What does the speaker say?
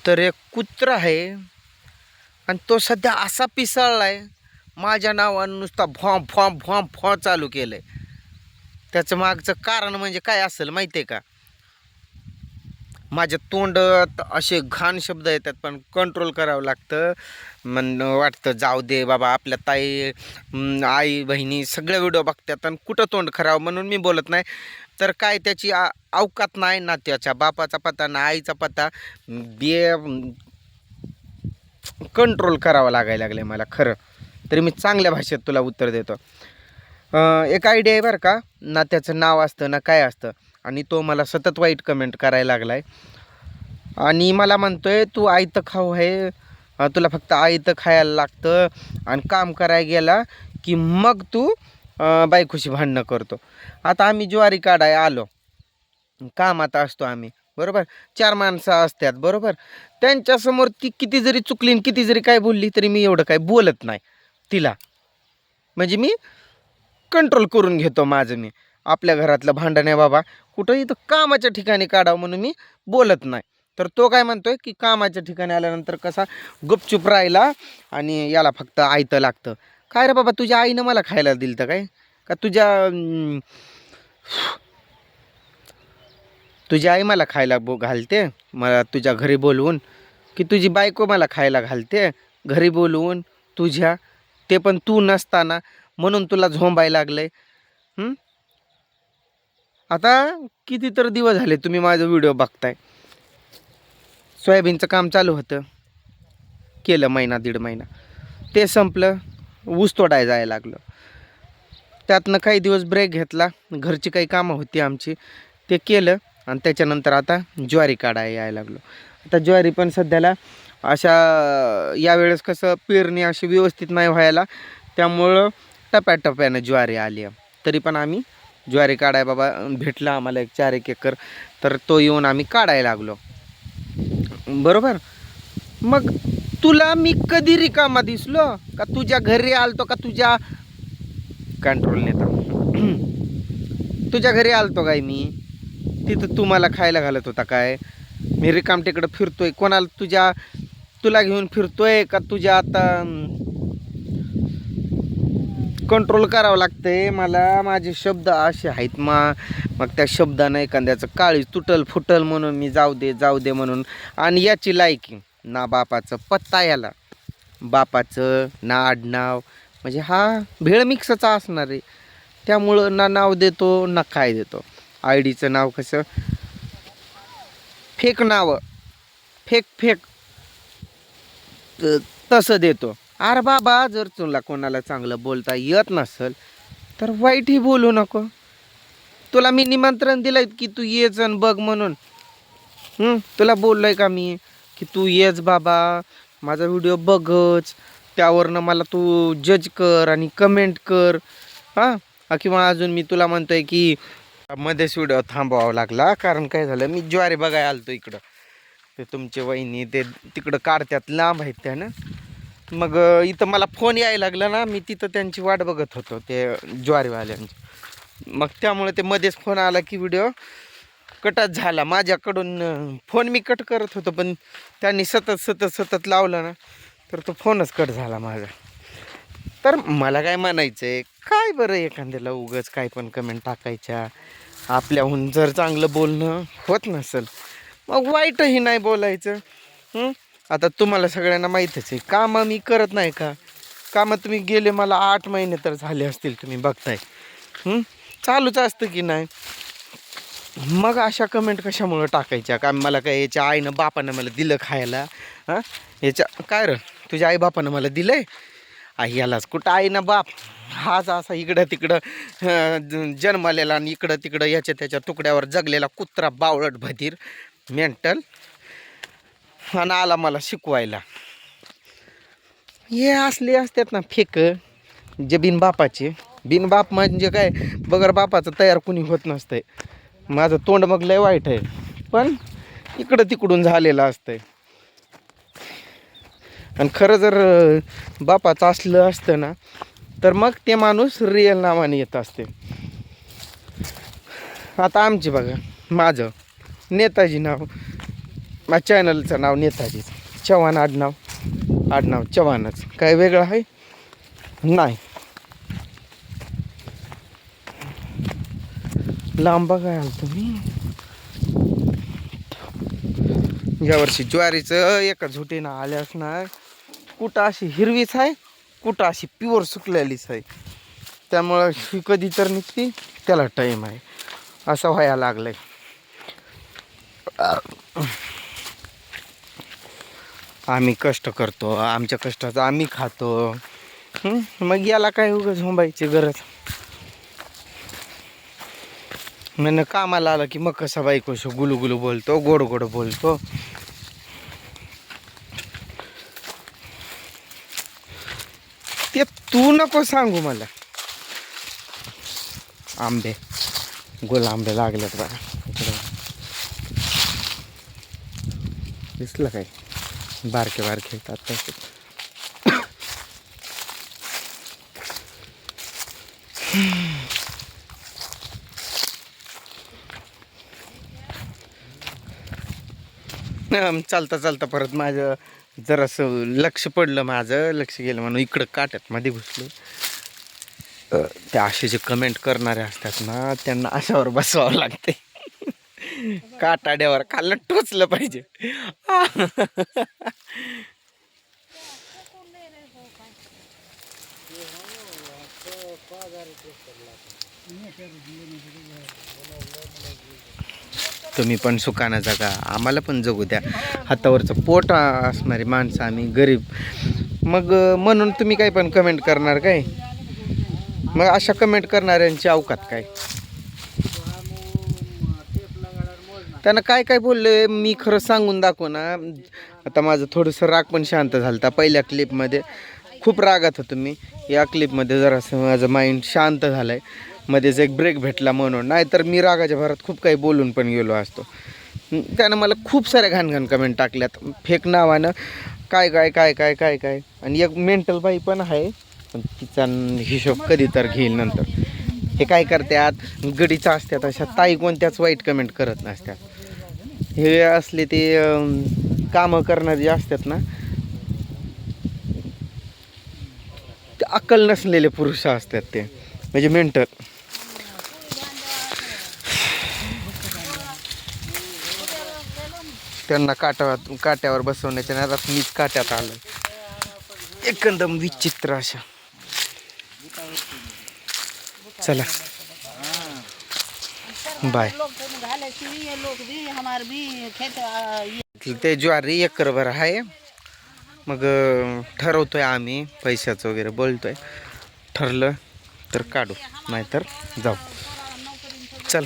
तर एक कुत्रा आहे आणि तो सध्या असा पिसाळलाय माझ्या नावानं नुसता भॉम भॉम भॉम भॉ चालू केलंय. त्याचं मागचं कारण म्हणजे काय असेल माहिती आहे का? माझ्या तोंडात असे घाण शब्द येतात पण कंट्रोल करावं लागतं. वाटतं जाऊ दे बाबा, आपल्या ताई आई बहिणी सगळे व्हिडिओ बघतात आणि कुठं तोंड खरावं म्हणून मी बोलत नाही. तर काय त्याची अवकात नाही ना, त्याच्या बापाचा पत्ता ना आईचा पत्ता बे कंट्रोल करावं लागायला लागलं मला खरं. तरी मी चांगल्या भाषेत तुला उत्तर देतो. एक आयडिया आहे बरं का, ना त्याचं नाव असतं ना काय असतं, आणि तो मला सतत वाईट कमेंट करायला लागला आहे आणि मला म्हणतोय तू आयतं खाऊ आहे, तुला फक्त आयतं खायला लागतं आणि काम करायला गेला की मग तू बायकोशी भांडणं करतो. आता आम्ही ज्वारी काढाय आलो, कामात असतो आम्ही बरोबर, 4 माणसं असतात बरोबर. त्यांच्यासमोर ती किती जरी चुकली आणि किती जरी काय बोलली तरी मी एवढं काय बोलत नाही तिला. म्हणजे मी कंट्रोल करून घेतो माझं मी. आपल्या घरातलं भांडण आहे बाबा, कुठंही तर कामाच्या ठिकाणी काढावं म्हणून मी बोलत नाही. तर तो काय म्हणतोय की कामाच्या ठिकाणी आल्यानंतर कसा गुपचूप राहिला आणि याला फक्त आयतं लागतं. काय रे बाबा, तुझ्या आईनं मला खायला दिलं तर काय का तुझी आई मला खायला घालते मला तुझ्या घरी बोलवून, की तुझी बायको मला खायला घालते घरी बोलवून तुझ्या, ते पण तू नसताना, म्हणून तुला झोंबायला लागलंय. आता किती तर दिवस झाले तुम्ही माझं व्हिडिओ बघताय. सोयाबीनचं काम चालू होतं, केलं महिना दीड महिना, ते संपलं, ऊस तोडायला जायला लागलं. त्यातनं काही दिवस ब्रेक घेतला, घरची काही कामं होती आमची ते केलं आणि त्याच्यानंतर आता ज्वारी काढायला यायला लागलो. आता ज्वारी पण सध्याला अशा यावेळेस कसं पेरणी अशी व्यवस्थित नाही व्हायला, त्यामुळं टप्प्याटप्प्यानं ज्वारी आली आहे. तरी पण आम्ही ज्वारी काढाय बाबा भेटला आम्हाला एक 4 एकर, तर तो येऊन आम्ही काढायला लागलो बरोबर. मग तुला मी कधी रिकामा दिसलो का? तुझ्या घरी आलतो का? तुझ्या कंट्रोल नेता तुझ्या घरी आलतो काय मी? तिथं तू मला खायला घालत होता काय? मी रिकाम तिकडं फिरतोय, कोणाला तुला घेऊन फिरतोय का? तुझ्या आता कंट्रोल करावं लागतंय मला. माझे शब्द असे आहेत मग त्या शब्दानं एखाद्याचं काळी तुटल फुटल म्हणून मी जाऊ दे म्हणून. आणि याची लायकी ना बापाचं पत्ता, याला बापाचं ना आडनाव, म्हणजे हा भेळ मिक्सचा असणार आहे. त्यामुळं ना नाव देतो ना काय देतो. आय डीचं नाव कसं फेक नावं, फेक तसं देतो. अरे बाबा, जर तुला कोणाला चांगलं बोलता येत नसेल तर वाईटही बोलू नको. तुला मी निमंत्रण दिलंय की तू येच आणि बघ म्हणून. तुला बोललोय का मी की तू येच बाबा, माझा व्हिडिओ बघच, त्यावरनं मला तू जज कर आणि कमेंट कर किंवा अजून मी तुला म्हणतोय की मध्येच व्हिडिओ थांबवावा लागला कारण काय झालं, मी ज्वारी बघायला आलतो इकडं. ते तुमचे वहिनी ते तिकडं काढतात, लांब आहेत त्यानं. मग इथं मला फोन यायला लागला ना, मी तिथं त्यांची वाट बघत होतो ते ज्वारीवाल्यांची. मग त्यामुळे ते मध्येच फोन आला की व्हिडिओ कटच झाला माझ्याकडून. फोन मी कट करत होतो पण त्यांनी सतत लावलं ना, तर तो फोनच कट झाला माझा. तर मला काय म्हणायचं आहे, काय बरं एखाद्याला उगाच काय पण कमेंट टाकायच्या. आपल्याहून जर चांगलं बोलणं होत नसेल मग वाईटही नाही बोलायचं. आता तुम्हाला सगळ्यांना माहीतच आहे, कामं मी करत नाही का? कामं तुम्ही गेले मला 8 महिने तर झाले असतील, तुम्ही बघताय. चालूच असतं की नाही. मग अशा कमेंट कशामुळं टाकायच्या का? मला काय याच्या आईनं बापानं मला दिलं खायला? याच्या काय र, तुझ्या आई बापानं मला दिलंय? यालाच कुठं आई ना बाप, हाच असा इकडं तिकडं जन्मलेला आणि इकडं तिकडं याच्या त्याच्या तुकड्यावर जगलेला कुत्रा, बावळट भदीर मेंटल, आणि आला मला शिकवायला. हे असले असतात ना फेक, जे बिनबापाचे. बिनबाप म्हणजे काय, बगर बापाचं तयार कुणी होत नसतंय. माझं तोंड मग लय वाईट आहे पण इकडं तिकडून झालेलं असतंय. आणि खरं जर बापाचं असलं असतं ना तर मग ते माणूस रिअल नावाने येत असते. आता आमची बघा, माझं नेताजी नाव, माझ्या चॅनलचं नाव नेताजी चव्हाण, आडनाव चव्हाणच, काय वेगळं आहे नाही. लांब काय आलं तुम्ही. यावर्षी ज्वारीचं एका झुटीनं आल्यास ना, कुठं अशी हिरवीच आहे, कुठं अशी प्युअर सुकलेलीच आहे. त्यामुळं ही कधी तर निघते, त्याला टाईम आहे, असं व्हायला लागलंय. आम्ही कष्ट करतो, आमच्या कष्टाचं आम्ही खातो. मग याला काय उगाच झोंबायची गरज. म्हणजे कामाला आलं की मग कसा बायकोशी गुलू बोलतो, गोड बोलतो. ते तू नको सांगू मला. आंबे आंबे लागलेत बघा. दिसलं काय, बारके येतात तसे. चालता परत माझं जरासं लक्ष पडलं, माझं लक्ष गेलं म्हणून इकडं काट्यात मध्ये घुसलो. त्या असे जे कमेंट करणारे असतात ना, त्यांना अशावर बसवावं लागते. काटाड्यावर खाल्लं टोचलं पाहिजे. तुम्ही पण सुखानं जगा, आम्हाला पण जगू द्या. हातावरचं पोट असणारी माणसं आम्ही, गरीब. मग म्हणून तुम्ही काय पण कमेंट करणार काय? मग अशा कमेंट करणाऱ्यांची अवकात काय? त्यांना काय बोलले मी खरं सांगून दाखव ना. आता माझं थोडंसं राग पण शांत झालं होता. पहिल्या क्लिपमध्ये खूप रागात होतो मी. या क्लिपमध्ये जरासं माझं माइंड शांत झालं आहे. मध्येच एक ब्रेक भेटला म्हणून, नाहीतर मी रागाच्या भरात खूप काही बोलून पण गेलो असतो. त्यानं मला खूप साऱ्या घाण कमेंट टाकल्यात फेक नावानं. काय. आणि एक मेंटल बाई पण आहे, पण तिचा हिशोब कधी तर घेईल नंतर. हे काय करतात, गडीचा असतात अशा ताई कोणत्याच वाईट कमेंट करत नसतात. हे असले ते कामं करणारे जे असतात ना, ते अक्कल नसलेले पुरुष असतात ते, म्हणजे मेंटल. त्यांना काट्यावर बसवण्याच्या नादात मीच काट्यात आलो. एकदम विचित्र अशा. चला बाय. ते ज्वारी एकरभर आहे. मग ठरवतोय आम्ही, पैशाचं वगैरे बोलतोय. ठरलं तर काढू, नाहीतर जाऊ. चल.